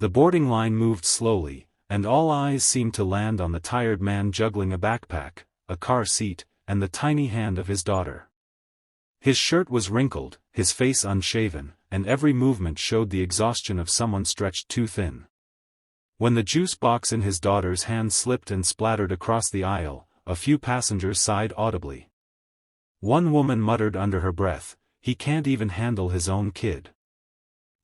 The boarding line moved slowly, and all eyes seemed to land on the tired man juggling a backpack, a car seat, and the tiny hand of his daughter. His shirt was wrinkled, his face unshaven, and every movement showed the exhaustion of someone stretched too thin. When the juice box in his daughter's hand slipped and splattered across the aisle, a few passengers sighed audibly. One woman muttered under her breath, "He can't even handle his own kid."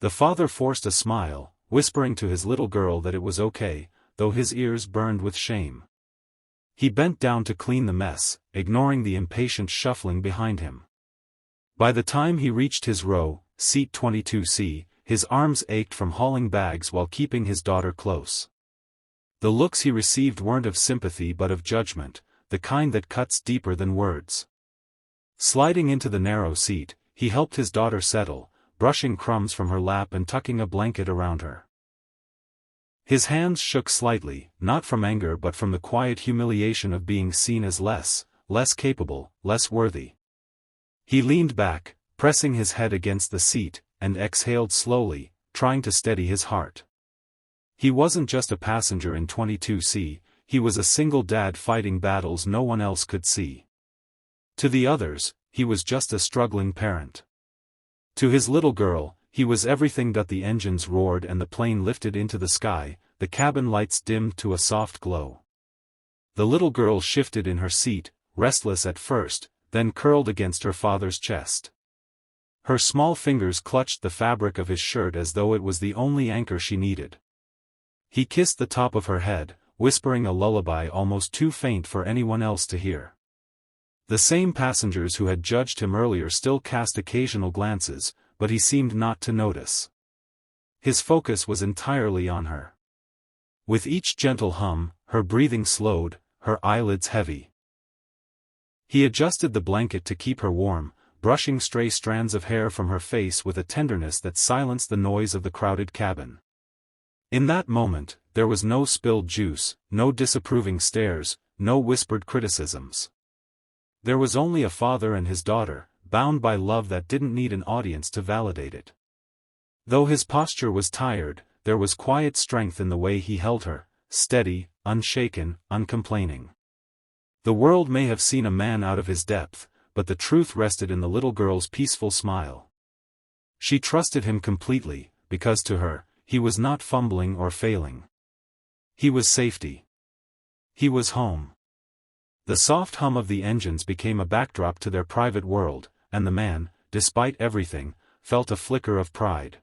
The father forced a smile, whispering to his little girl that it was okay, though his ears burned with shame. He bent down to clean the mess, ignoring the impatient shuffling behind him. By the time he reached his row, seat 22C, his arms ached from hauling bags while keeping his daughter close. The looks he received weren't of sympathy but of judgment, the kind that cuts deeper than words. Sliding into the narrow seat, he helped his daughter settle, brushing crumbs from her lap and tucking a blanket around her. His hands shook slightly, not from anger but from the quiet humiliation of being seen as less capable, less worthy. He leaned back, pressing his head against the seat, and exhaled slowly, trying to steady his heart. He wasn't just a passenger in 22C, he was a single dad fighting battles no one else could see. To the others, he was just a struggling parent. To his little girl, he was everything. The engines roared and the plane lifted into the sky, the cabin lights dimmed to a soft glow. The little girl shifted in her seat, restless at first, then curled against her father's chest. Her small fingers clutched the fabric of his shirt as though it was the only anchor she needed. He kissed the top of her head, whispering a lullaby almost too faint for anyone else to hear. The same passengers who had judged him earlier still cast occasional glances, but he seemed not to notice. His focus was entirely on her. With each gentle hum, her breathing slowed, her eyelids heavy. He adjusted the blanket to keep her warm, brushing stray strands of hair from her face with a tenderness that silenced the noise of the crowded cabin. In that moment, there was no spilled juice, no disapproving stares, no whispered criticisms. There was only a father and his daughter, bound by love that didn't need an audience to validate it. Though his posture was tired, there was quiet strength in the way he held her, steady, unshaken, uncomplaining. The world may have seen a man out of his depth, but the truth rested in the little girl's peaceful smile. She trusted him completely, because to her, he was not fumbling or failing. He was safety. He was home. The soft hum of the engines became a backdrop to their private world, and the man, despite everything, felt a flicker of pride.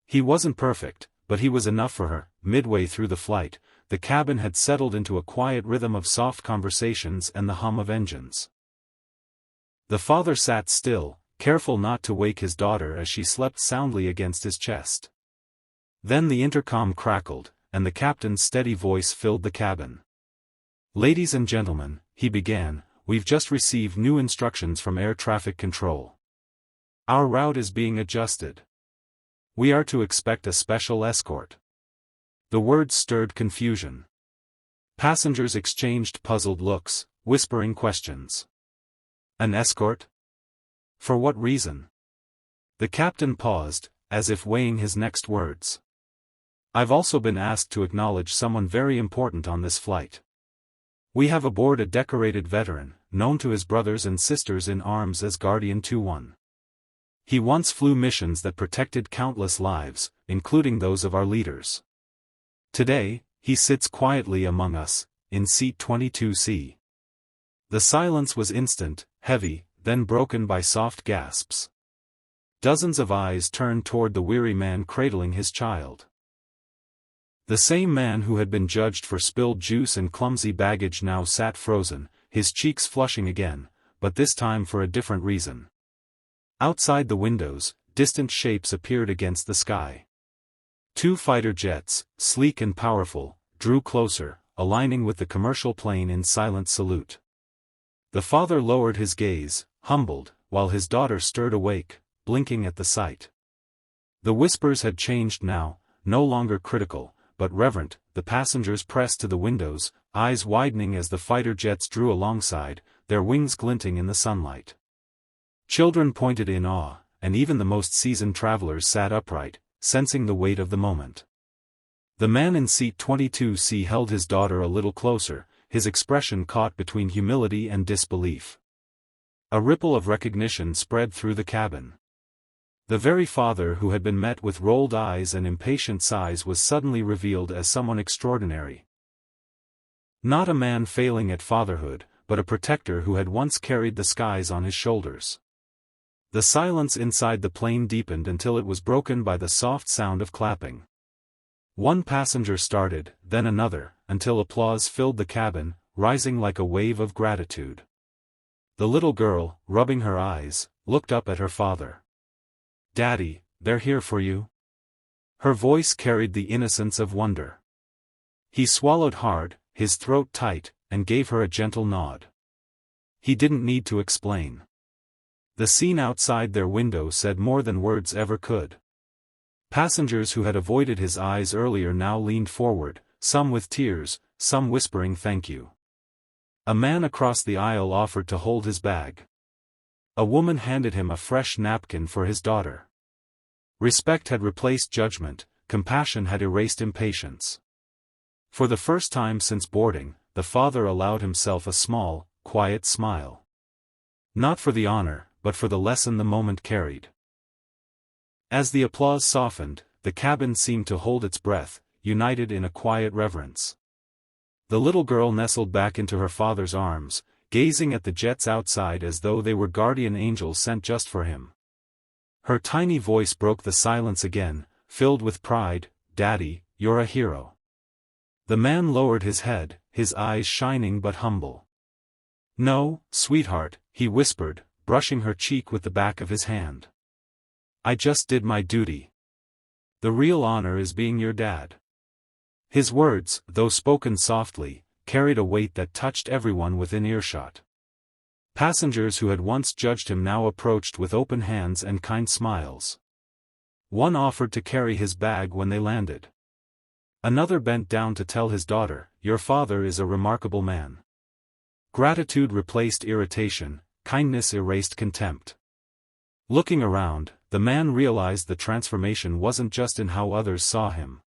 He wasn't perfect, but he was enough for her. Midway through the flight, the cabin had settled into a quiet rhythm of soft conversations and the hum of engines. The father sat still, careful not to wake his daughter as she slept soundly against his chest. Then the intercom crackled, and the captain's steady voice filled the cabin. "Ladies and gentlemen," he began, "we've just received new instructions from air traffic control. Our route is being adjusted. We are to expect a special escort." The words stirred confusion. Passengers exchanged puzzled looks, whispering questions. An escort? For what reason? The captain paused, as if weighing his next words. "I've also been asked to acknowledge someone very important on this flight. We have aboard a decorated veteran, known to his brothers and sisters in arms as Guardian 21. He once flew missions that protected countless lives, including those of our leaders. Today, he sits quietly among us, in seat 22C. The silence was instant, heavy, then broken by soft gasps. Dozens of eyes turned toward the weary man cradling his child. The same man who had been judged for spilled juice and clumsy baggage now sat frozen, his cheeks flushing again, but this time for a different reason. Outside the windows, distant shapes appeared against the sky. 2 fighter jets, sleek and powerful, drew closer, aligning with the commercial plane in silent salute. The father lowered his gaze, humbled, while his daughter stirred awake, blinking at the sight. The whispers had changed now, no longer critical, but reverent. The passengers pressed to the windows, eyes widening as the fighter jets drew alongside, their wings glinting in the sunlight. Children pointed in awe, and even the most seasoned travelers sat upright, sensing the weight of the moment. The man in seat 22C held his daughter a little closer, his expression caught between humility and disbelief. A ripple of recognition spread through the cabin. The very father who had been met with rolled eyes and impatient sighs was suddenly revealed as someone extraordinary. Not a man failing at fatherhood, but a protector who had once carried the skies on his shoulders. The silence inside the plane deepened until it was broken by the soft sound of clapping. One passenger started, then another, until applause filled the cabin, rising like a wave of gratitude. The little girl, rubbing her eyes, looked up at her father. "Daddy, they're here for you?" Her voice carried the innocence of wonder. He swallowed hard, his throat tight, and gave her a gentle nod. He didn't need to explain. The scene outside their window said more than words ever could. Passengers who had avoided his eyes earlier now leaned forward, some with tears, some whispering thank you. A man across the aisle offered to hold his bag. A woman handed him a fresh napkin for his daughter. Respect had replaced judgment, compassion had erased impatience. For the first time since boarding, the father allowed himself a small, quiet smile. Not for the honor, but for the lesson the moment carried. As the applause softened, the cabin seemed to hold its breath, united in a quiet reverence. The little girl nestled back into her father's arms, gazing at the jets outside as though they were guardian angels sent just for him. Her tiny voice broke the silence again, filled with pride, "Daddy, you're a hero." The man lowered his head, his eyes shining but humble. "No, sweetheart," he whispered, brushing her cheek with the back of his hand. "I just did my duty. The real honor is being your dad." His words, though spoken softly, carried a weight that touched everyone within earshot. Passengers who had once judged him now approached with open hands and kind smiles. One offered to carry his bag when they landed. Another bent down to tell his daughter, "Your father is a remarkable man." Gratitude replaced irritation, kindness erased contempt. Looking around, the man realized the transformation wasn't just in how others saw him.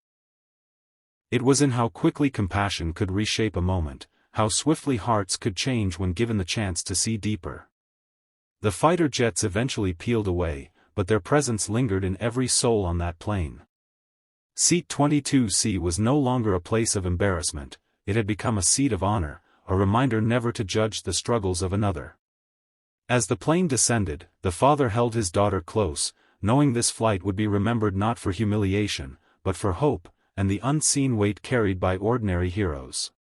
It was in how quickly compassion could reshape a moment, how swiftly hearts could change when given the chance to see deeper. The fighter jets eventually peeled away, but their presence lingered in every soul on that plane. Seat 22C was no longer a place of embarrassment, it had become a seat of honor, a reminder never to judge the struggles of another. As the plane descended, the father held his daughter close, knowing this flight would be remembered not for humiliation, but for hope, and the unseen weight carried by ordinary heroes.